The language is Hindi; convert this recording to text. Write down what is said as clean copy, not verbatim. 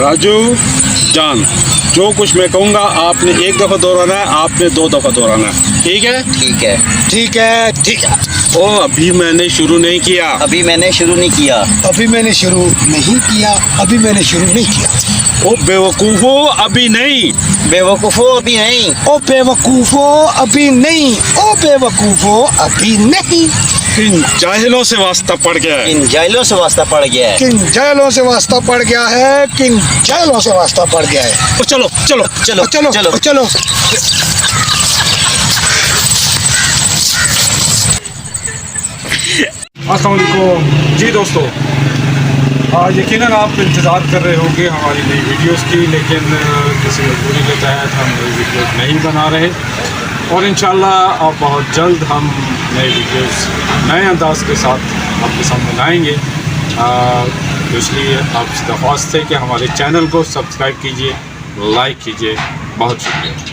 राजू जान, जो कुछ मैं कहूँगा आपने एक दफ़ा दोहराना है, आपने 2 दफ़ा दोहराना है, ठीक है? ठीक है। ठीक है, ठीक है। ओ अभी मैंने शुरू नहीं किया। अभी मैंने शुरू नहीं किया। अभी मैंने शुरू नहीं किया। अभी मैंने शुरू नहीं किया। ओ बेवकूफ़ो अभी नहीं। बेवकूफ़ो अभी नहीं। ओ बेवकूफ़ो अभी नहीं। ओ बेवकूफ़ो अभी नहीं। किन जाहिलों से वास्ता पड़ गया है। इन जाहिलों से वास्ता पड़ गया है। किन जाहिलों से वास्ता पड़ गया है। किन जाहिलों से वास्ता पड़ गया है। ओ चलो चलो चलो चलो चलो। चलो। अस्सलाम वालेकुम जी दोस्तों, यकीनन आप इंतज़ार कर रहे होंगे हमारी नई वीडियोस की, लेकिन किसी मजबूरी के तहत हम नई वीडियोस नहीं बना रहे और इंशाल्लाह अब बहुत जल्द हम नई वीडियोस नए अंदाज के साथ आपके सामने लाएंगे। तो इसलिए आपसे दरख्वास्त है कि हमारे चैनल को सब्सक्राइब कीजिए, लाइक कीजिए। बहुत शुक्रिया।